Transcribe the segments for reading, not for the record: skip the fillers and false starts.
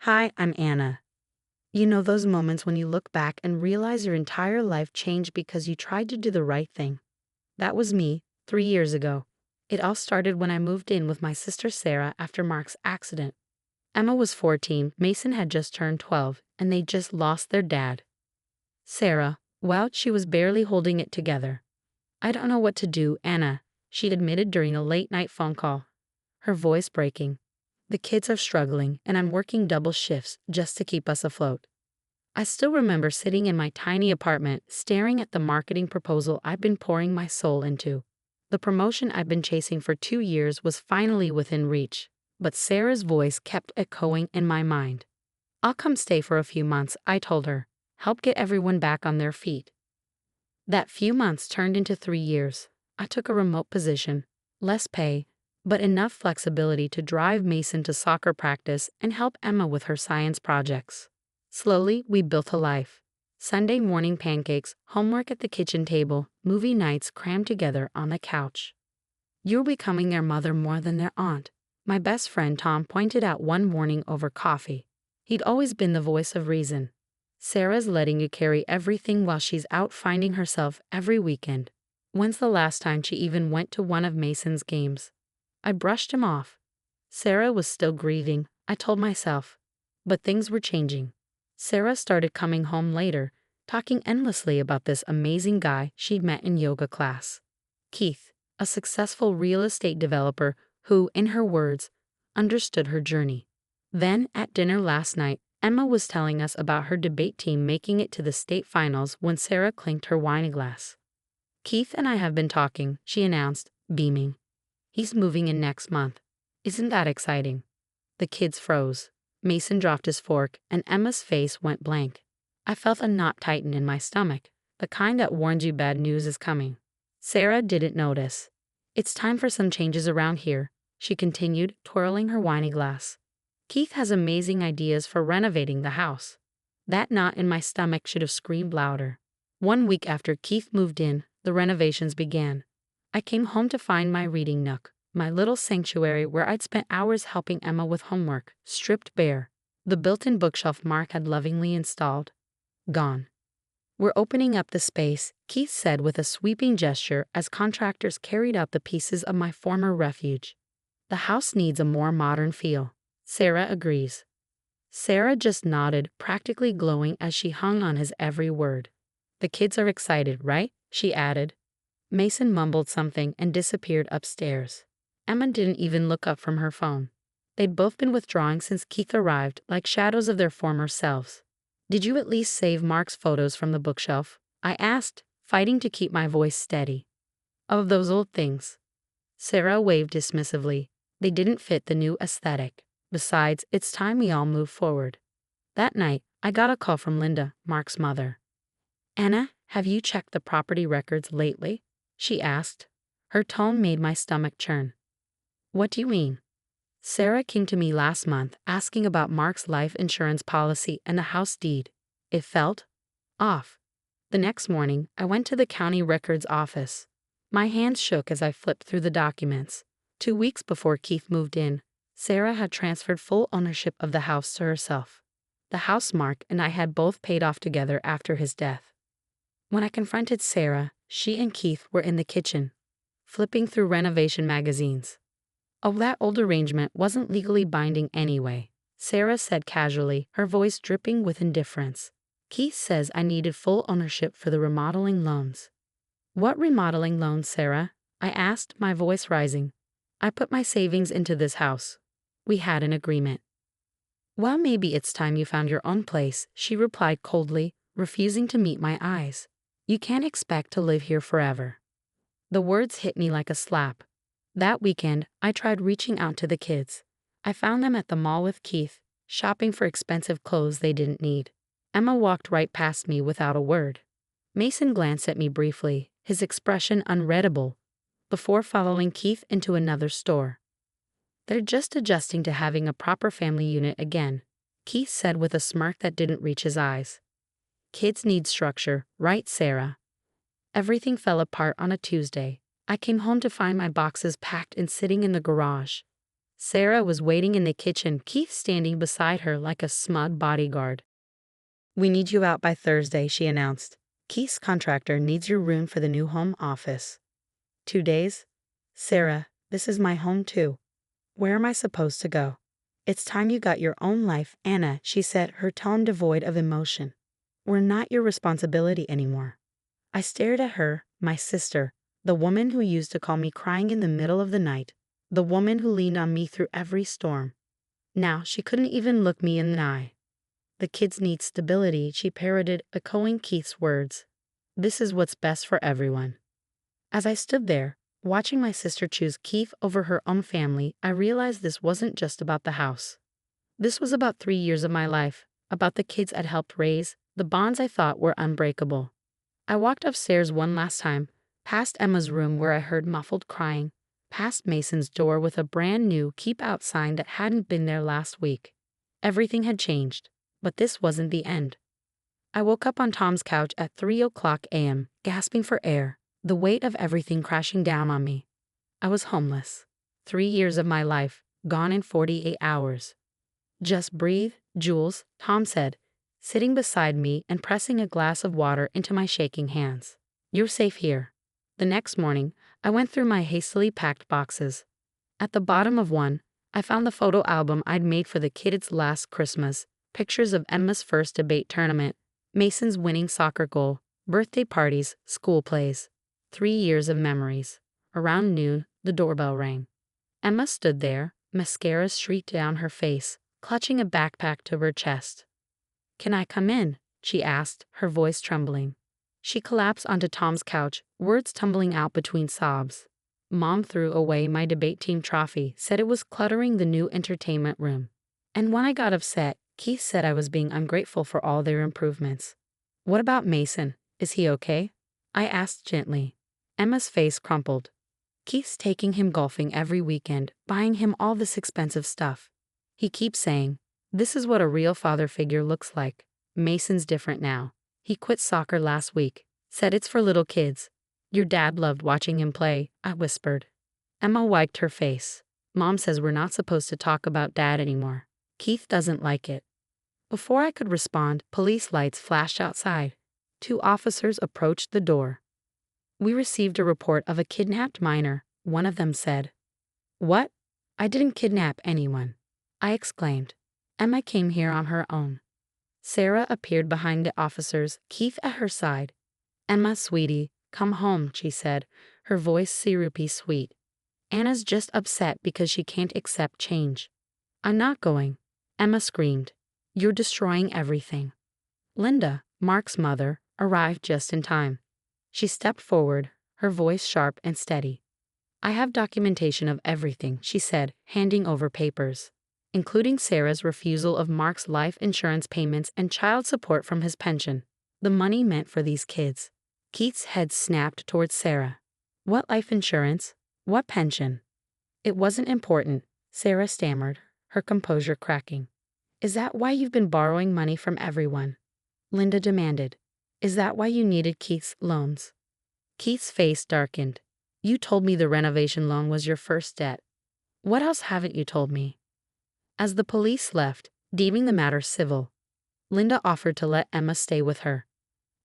Hi, I'm Anna. You know those moments when you look back and realize your entire life changed because you tried to do the right thing? That was me, 3 years ago. It all started when I moved in with my sister Sarah after Mark's accident. Emma was 14, Mason had just turned 12, and they just lost their dad. Sarah, well, she was barely holding it together. "I don't know what to do, Anna," she admitted during a late-night phone call, her voice breaking. "The kids are struggling, and I'm working double shifts just to keep us afloat." I still remember sitting in my tiny apartment, staring at the marketing proposal I'd been pouring my soul into. The promotion I'd been chasing for 2 years was finally within reach, but Sarah's voice kept echoing in my mind. "I'll come stay for a few months," I told her. "Help get everyone back on their feet." That few months turned into 3 years. I took a remote position, less pay, but enough flexibility to drive Mason to soccer practice and help Emma with her science projects. Slowly, we built a life. Sunday morning pancakes, homework at the kitchen table, movie nights crammed together on the couch. "You're becoming their mother more than their aunt," my best friend Tom pointed out one morning over coffee. He'd always been the voice of reason. "Sarah's letting you carry everything while she's out finding herself every weekend. When's the last time she even went to one of Mason's games?" I brushed him off. Sarah was still grieving, I told myself. But things were changing. Sarah started coming home later, talking endlessly about this amazing guy she'd met in yoga class. Keith, a successful real estate developer who, in her words, understood her journey. Then, at dinner last night, Emma was telling us about her debate team making it to the state finals when Sarah clinked her wine glass. "Keith and I have been talking," she announced, beaming. "He's moving in next month. Isn't that exciting?" The kids froze. Mason dropped his fork, and Emma's face went blank. I felt a knot tighten in my stomach, the kind that warns you bad news is coming. Sarah didn't notice. "It's time for some changes around here," she continued, twirling her wine glass. "Keith has amazing ideas for renovating the house." That knot in my stomach should have screamed louder. One week after Keith moved in, the renovations began. I came home to find my reading nook, my little sanctuary where I'd spent hours helping Emma with homework, stripped bare. The built-in bookshelf Mark had lovingly installed, gone. "We're opening up the space," Keith said with a sweeping gesture as contractors carried out the pieces of my former refuge. "The house needs a more modern feel." Sarah agrees. Sarah just nodded, practically glowing as she hung on his every word. "The kids are excited, right?" she added. Mason mumbled something and disappeared upstairs. Emma didn't even look up from her phone. They'd both been withdrawing since Keith arrived, like shadows of their former selves. "Did you at least save Mark's photos from the bookshelf?" I asked, fighting to keep my voice steady. "Of those old things." Sarah waved dismissively. "They didn't fit the new aesthetic. Besides, it's time we all move forward." That night, I got a call from Linda, Mark's mother. "Anna, have you checked the property records lately?" she asked. Her tone made my stomach churn. "What do you mean?" "Sarah came to me last month asking about Mark's life insurance policy and the house deed. It felt off." The next morning, I went to the county records office. My hands shook as I flipped through the documents. 2 weeks before Keith moved in, Sarah had transferred full ownership of the house to herself. The house Mark and I had both paid off together after his death. When I confronted Sarah, she and Keith were in the kitchen, flipping through renovation magazines. "Oh, that old arrangement wasn't legally binding anyway," Sarah said casually, her voice dripping with indifference. "Keith says I needed full ownership for the remodeling loans." "What remodeling loans, Sarah?" I asked, my voice rising. "I put my savings into this house. We had an agreement." "Well, maybe it's time you found your own place," she replied coldly, refusing to meet my eyes. "You can't expect to live here forever." The words hit me like a slap. That weekend, I tried reaching out to the kids. I found them at the mall with Keith, shopping for expensive clothes they didn't need. Emma walked right past me without a word. Mason glanced at me briefly, his expression unreadable, before following Keith into another store. "They're just adjusting to having a proper family unit again," Keith said with a smirk that didn't reach his eyes. "Kids need structure, right, Sarah?" Everything fell apart on a Tuesday. I came home to find my boxes packed and sitting in the garage. Sarah was waiting in the kitchen, Keith standing beside her like a smug bodyguard. "We need you out by Thursday," she announced. "Keith's contractor needs your room for the new home office." 2 days? Sarah, this is my home too. Where am I supposed to go? It's time you got your own life, Anna, she said, her tone devoid of emotion. We're not your responsibility anymore. I stared at her, my sister, the woman who used to call me crying in the middle of the night, the woman who leaned on me through every storm. Now she couldn't even look me in the eye. "The kids need stability," she parroted, echoing Keith's words. "This is what's best for everyone." As I stood there, watching my sister choose Keith over her own family, I realized this wasn't just about the house. This was about 3 years of my life, about the kids I'd helped raise, the bonds I thought were unbreakable. I walked upstairs one last time, past Emma's room where I heard muffled crying, past Mason's door with a brand new "Keep Out" sign that hadn't been there last week. Everything had changed, but this wasn't the end. I woke up on Tom's couch at 3 a.m., gasping for air, the weight of everything crashing down on me. I was homeless. 3 years of my life, gone in 48 hours. "Just breathe, Jules," Tom said, sitting beside me and pressing a glass of water into my shaking hands. "You're safe here." The next morning, I went through my hastily packed boxes. At the bottom of one, I found the photo album I'd made for the kids last Christmas, pictures of Emma's first debate tournament, Mason's winning soccer goal, birthday parties, school plays. 3 years of memories. Around noon, the doorbell rang. Emma stood there, mascara streaked down her face, clutching a backpack to her chest. "Can I come in?" she asked, her voice trembling. She collapsed onto Tom's couch, words tumbling out between sobs. "Mom threw away my debate team trophy, said it was cluttering the new entertainment room. And when I got upset, Keith said I was being ungrateful for all their improvements." "What about Mason? Is he okay?" I asked gently. Emma's face crumpled. "Keith's taking him golfing every weekend, buying him all this expensive stuff. He keeps saying, 'This is what a real father figure looks like.' Mason's different now. He quit soccer last week, said it's for little kids. Your dad loved watching him play," I whispered. Emma wiped her face. "Mom says we're not supposed to talk about Dad anymore. Keith doesn't like it." Before I could respond, police lights flashed outside. 2 officers approached the door. "We received a report of a kidnapped minor," one of them said. "What? I didn't kidnap anyone," I exclaimed. "Emma came here on her own." Sarah appeared behind the officers, Keith at her side. "Emma, sweetie, come home," she said, her voice syrupy sweet. "Anna's just upset because she can't accept change." "I'm not going," Emma screamed. "You're destroying everything." Linda, Mark's mother, arrived just in time. She stepped forward, her voice sharp and steady. "I have documentation of everything," she said, handing over papers, including Sarah's refusal of Mark's life insurance payments and child support from his pension. The money meant for these kids. Keith's head snapped towards Sarah. "What life insurance? What pension?" "It wasn't important," Sarah stammered, her composure cracking. "Is that why you've been borrowing money from everyone?" Linda demanded. "Is that why you needed Keith's loans?" Keith's face darkened. "You told me the renovation loan was your first debt. What else haven't you told me?" As the police left, deeming the matter civil, Linda offered to let Emma stay with her.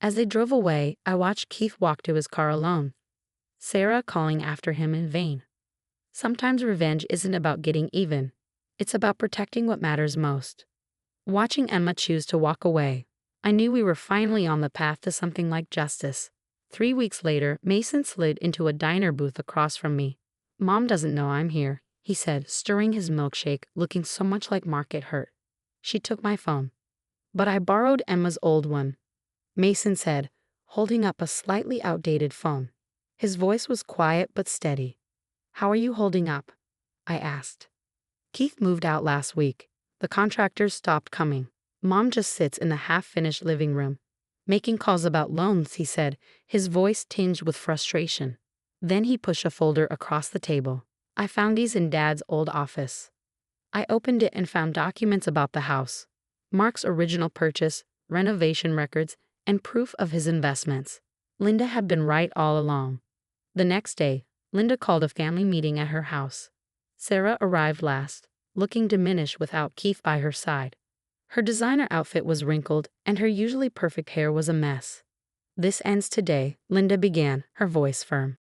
As they drove away, I watched Keith walk to his car alone, Sarah calling after him in vain. Sometimes revenge isn't about getting even. It's about protecting what matters most. Watching Emma choose to walk away, I knew we were finally on the path to something like justice. 3 weeks later, Mason slid into a diner booth across from me. "Mom doesn't know I'm here," he said, stirring his milkshake, looking so much like Mark it hurt. She took my phone. "But I borrowed Emma's old one," Mason said, holding up a slightly outdated phone. His voice was quiet but steady. "How are you holding up?" I asked. "Keith moved out last week. The contractors stopped coming. Mom just sits in the half-finished living room, making calls about loans," he said, his voice tinged with frustration. Then he pushed a folder across the table. "I found these in Dad's old office." I opened it and found documents about the house, Mark's original purchase, renovation records, and proof of his investments. Linda had been right all along. The next day, Linda called a family meeting at her house. Sarah arrived last, looking diminished without Keith by her side. Her designer outfit was wrinkled, and her usually perfect hair was a mess. "This ends today," Linda began, her voice firm.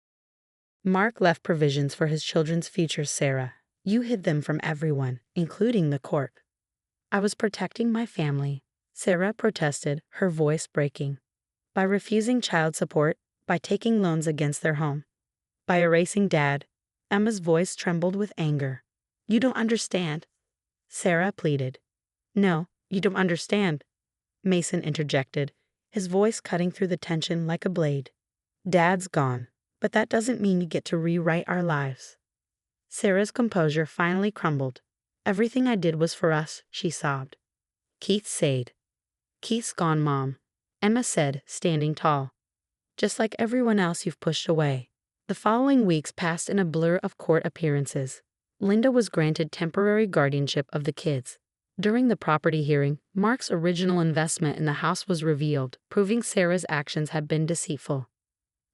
"Mark left provisions for his children's futures, Sarah. You hid them from everyone, including the court." "I was protecting my family," Sarah protested, her voice breaking. "By refusing child support, by taking loans against their home, by erasing Dad." Emma's voice trembled with anger. "You don't understand," Sarah pleaded. "No, you don't understand," Mason interjected, his voice cutting through the tension like a blade. "Dad's gone, but that doesn't mean you get to rewrite our lives." Sarah's composure finally crumbled. "Everything I did was for us," she sobbed. Keith sighed. "Keith's gone, Mom," Emma said, standing tall. "Just like everyone else you've pushed away." The following weeks passed in a blur of court appearances. Linda was granted temporary guardianship of the kids. During the property hearing, Mark's original investment in the house was revealed, proving Sarah's actions had been deceitful.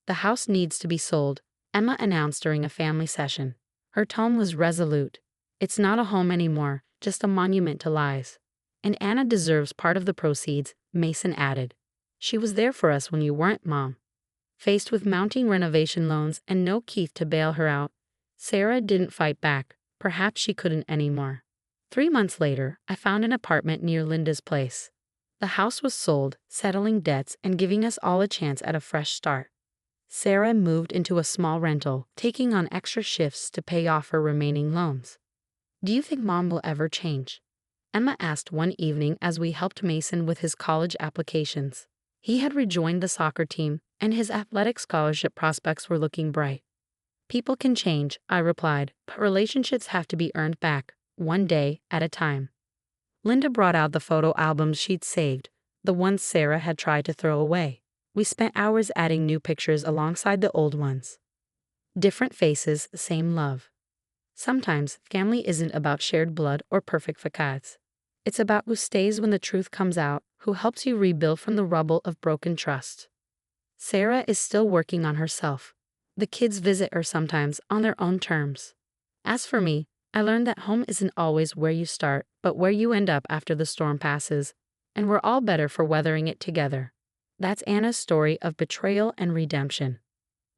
"The house needs to be sold," Emma announced during a family session. Her tone was resolute. "It's not a home anymore, just a monument to lies. And Anna deserves part of the proceeds," Mason added. "She was there for us when you weren't, Mom." Faced with mounting renovation loans and no Keith to bail her out, Sarah didn't fight back. Perhaps she couldn't anymore. 3 months later, I found an apartment near Linda's place. The house was sold, settling debts and giving us all a chance at a fresh start. Sarah moved into a small rental, taking on extra shifts to pay off her remaining loans. "Do you think Mom will ever change?" Emma asked one evening as we helped Mason with his college applications. He had rejoined the soccer team, and his athletic scholarship prospects were looking bright. "People can change," I replied, "but relationships have to be earned back, one day at a time." Linda brought out the photo albums she'd saved, the ones Sarah had tried to throw away. We spent hours adding new pictures alongside the old ones. Different faces, same love. Sometimes family isn't about shared blood or perfect facades. It's about who stays when the truth comes out, who helps you rebuild from the rubble of broken trust. Sarah is still working on herself. The kids visit her sometimes on their own terms. As for me, I learned that home isn't always where you start, but where you end up after the storm passes, and we're all better for weathering it together. That's Anna's story of betrayal and redemption.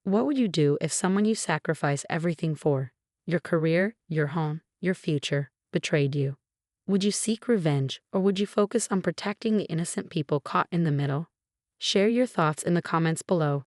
What would you do if someone you sacrifice everything for, your career, your home, your future, betrayed you? Would you seek revenge, or would you focus on protecting the innocent people caught in the middle? Share your thoughts in the comments below.